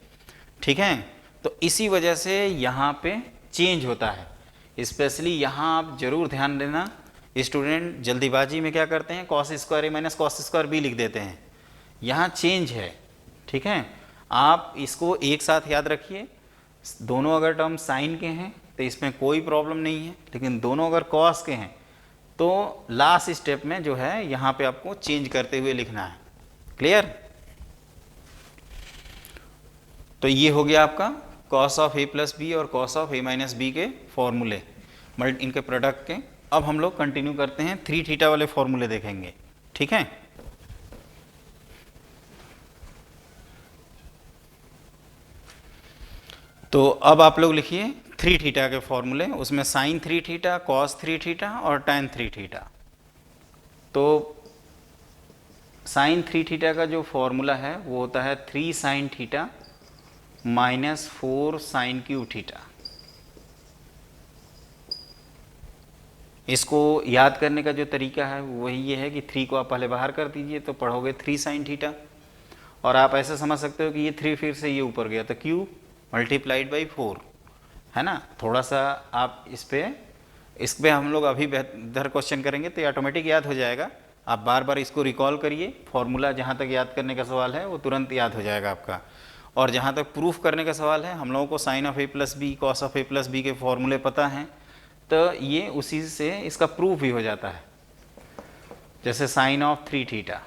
ठीक है। तो इसी वजह से यहाँ पे चेंज होता है। स्पेशली यहाँ आप जरूर ध्यान देना, स्टूडेंट जल्दीबाजी में क्या करते हैं, cos square a minus cos square B लिख देते हैं। यहाँ चेंज है, ठीक है। आप इसको एक साथ याद रखिए, दोनों अगर टर्म साइन के हैं तो इसमें कोई प्रॉब्लम नहीं है, लेकिन दोनों अगर कॉस के हैं तो लास्ट स्टेप में जो है यहाँ पे आपको चेंज करते हुए लिखना है। क्लियर। तो ये हो गया आपका cos of A plus B और cos of A minus B के फॉर्मूले, इनके प्रोडक्ट के। अब हम लोग कंटिन्यू करते हैं 3 थीटा वाले फॉर्मूले देखेंगे, ठीक है। तो अब आप लोग लिखिए 3 थीटा के फॉर्मूले, उसमें साइन 3 थीटा, कॉस 3 थीटा और टैन 3 थीटा। तो साइन 3 थीटा का जो फॉर्मूला है वो होता है 3 sine theta minus 4 sine cube theta. इसको याद करने का जो तरीका है वही ये है कि 3 को आप पहले बाहर कर दीजिए तो पढ़ोगे 3 साइन थीटा, और आप ऐसे समझ सकते हो कि ये 3 फिर से ये ऊपर गया तो क्यू मल्टीप्लाइड बाई 4, है ना। थोड़ा सा आप इस पे हम लोग अभी बेहतर क्वेश्चन करेंगे तो ये ऑटोमेटिक याद हो जाएगा। आप बार बार इसको रिकॉल करिए, फॉर्मूला जहाँ तक याद करने का सवाल है वो तुरंत याद हो जाएगा आपका। और जहाँ तक प्रूफ करने का सवाल है, हम लोगों को sine of A plus b cos of A plus b के फॉर्मूले पता हैं, तो ये उसी से इसका प्रूफ भी हो जाता है। जैसे साइन ऑफ 3 थीटा,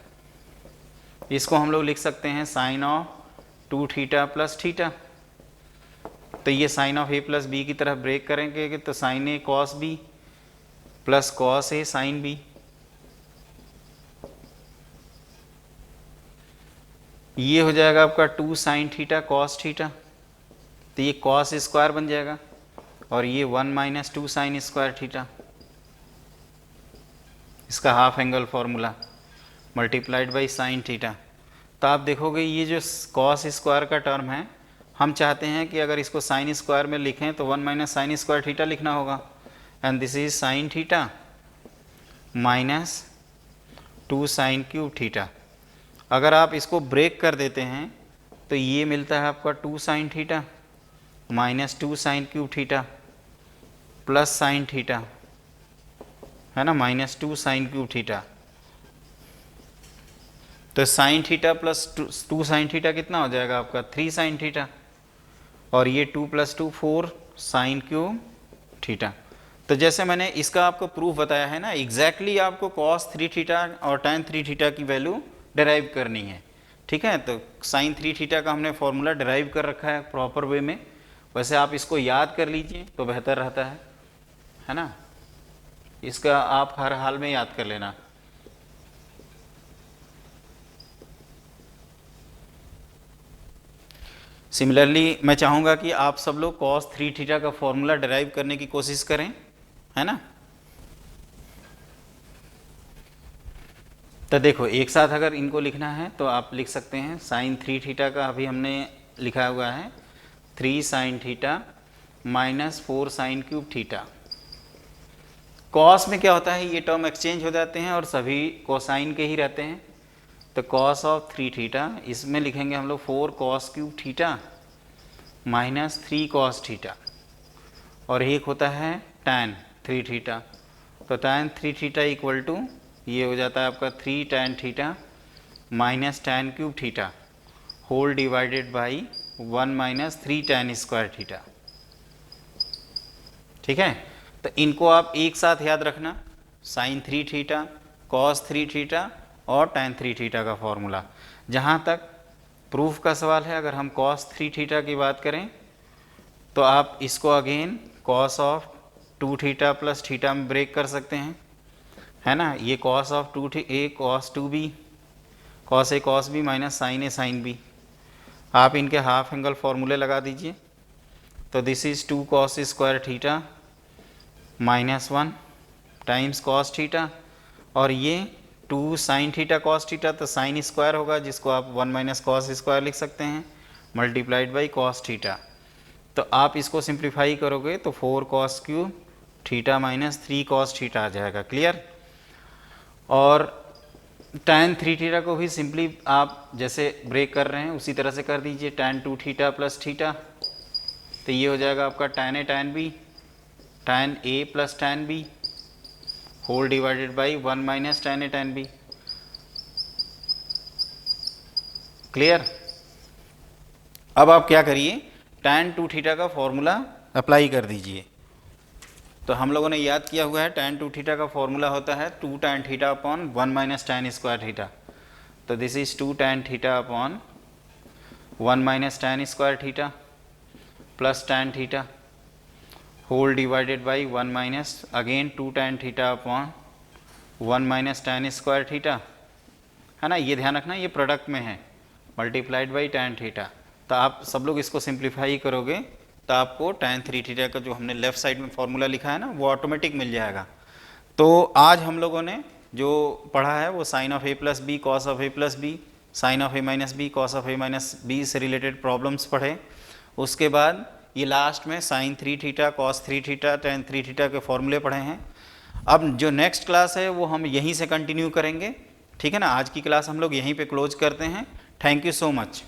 इसको हम लोग लिख सकते हैं sine of 2 theta plus theta. तो ये sine of A plus b की तरफ ब्रेक करेंगे तो sine a cos b plus cos a sine b. ये हो जाएगा आपका 2 साइन थीटा कॉस थीटा, तो ये कॉस स्क्वायर बन जाएगा, और ये 1 माइनस 2 साइन स्क्वायर थीटा, इसका half angle formula multiplied by sine theta. तो आप देखोगे ये जो कॉस स्क्वायर का टर्म है, हम चाहते हैं कि अगर इसको साइन स्क्वायर में लिखें तो 1 माइनस साइन स्क्वायर थीटा लिखना होगा, and this is sine theta minus 2 sine cube theta. अगर आप इसको ब्रेक कर देते हैं तो ये मिलता है आपका 2 sine theta minus 2 sine cube theta plus sine theta, है ना, माइनस 2 साइन क्यूब थीटा। तो sine theta plus 2 sine theta कितना हो जाएगा आपका 3 साइन थीटा, और ये 2 प्लस 2 4 साइन क्यूब थीटा। तो जैसे मैंने इसका आपको प्रूफ बताया है ना, एग्जैक्टली आपको कॉस 3 थीटा और tan 3 थीटा की वैल्यू डिराइव करनी है, ठीक है। तो साइन 3 थीटा का हमने फॉर्मूला डिराइव कर रखा है प्रॉपर वे में, वैसे आप इसको याद कर लीजिए तो बेहतर रहता है ना। इसका आप हर हाल में याद कर लेना। सिमिलरली मैं चाहूँगा कि आप सब लोग cos 3 थीटा का फॉर्मूला डिराइव करने की कोशिश करें, है ना। तो देखो एक साथ अगर इनको लिखना है तो आप लिख सकते हैं साइन 3 थीटा का अभी हमने लिखा हुआ है 3 sine theta minus 4 sine cube theta. Cos में क्या होता है, ये टर्म एक्सचेंज हो जाते हैं और सभी कोसाइन के ही रहते हैं। तो कॉस ऑफ 3 थीटा, इसमें लिखेंगे हम लोग 4 cos cube theta minus 3 cos theta, और एक होता है tan 3 थीटा। तो tan 3 थीटा इक्वल टू ये हो जाता है आपका 3 tan theta minus tan cube theta whole divided by 1 minus 3 tan square theta, ठीक है। तो इनको आप एक साथ याद रखना, साइन 3 थीटा कॉस 3 थीटा और tan 3 थीटा का फॉर्मूला। जहाँ तक प्रूफ का सवाल है, अगर हम cos 3 थीटा की बात करें तो आप इसको again cos of 2 theta plus theta में ब्रेक कर सकते हैं, है ना। ये cos of 2a cos 2b cos a cos b minus sine a sine b, आप इनके हाफ एंगल फॉर्मूले लगा दीजिए। तो this is 2 cos square theta minus 1 times cos theta, और ये 2 साइन थीटा cos थीटा, तो साइन स्क्वायर होगा जिसको आप 1 माइनस cos स्क्वायर लिख सकते हैं मल्टीप्लाइड बाई cos थीटा। तो आप इसको सिंप्लीफाई करोगे तो 4 cos cube theta minus 3 cos theta आ जाएगा, क्लियर। और tan 3 थीटा को भी सिंपली आप जैसे ब्रेक कर रहे हैं उसी तरह से कर दीजिए, tan 2 थीटा प्लस थीटा, तो ये हो जाएगा आपका tan a tan b tan a plus tan b whole divided by 1 minus tan a tan b, clear. अब आप क्या करिए, tan 2 थीटा का फॉर्मूला अप्लाई कर दीजिए। तो हम लोगों ने याद किया हुआ है tan 2 थीटा का फॉर्मूला होता है 2 tan theta upon 1 minus tan square theta. तो this is 2 tan theta upon 1 minus tan square theta plus tan theta whole divided by 1 minus again 2 tan theta upon 1 minus tan square theta, है ना। ये ध्यान रखना ये प्रोडक्ट में है, मल्टीप्लाइड बाई tan थीटा। तो आप सब लोग इसको सिंप्लीफाई करोगे तो आपको tan 3 थीटा का जो हमने लेफ्ट साइड में फॉर्मूला लिखा है ना वो ऑटोमेटिक मिल जाएगा। तो आज हम लोगों ने जो पढ़ा है वो sine of a plus b cos of a plus b sine of a minus b cos of a minus b से रिलेटेड प्रॉब्लम्स पढ़े। उसके बाद ये लास्ट में sine 3 theta cos 3 theta tan 3 theta के फॉर्मूले पढ़े हैं। अब जो नेक्स्ट क्लास है वो हम यहीं से कंटिन्यू करेंगे, ठीक है ना। आज की क्लास हम लोग यहीं पे क्लोज करते हैं। Thank you so much.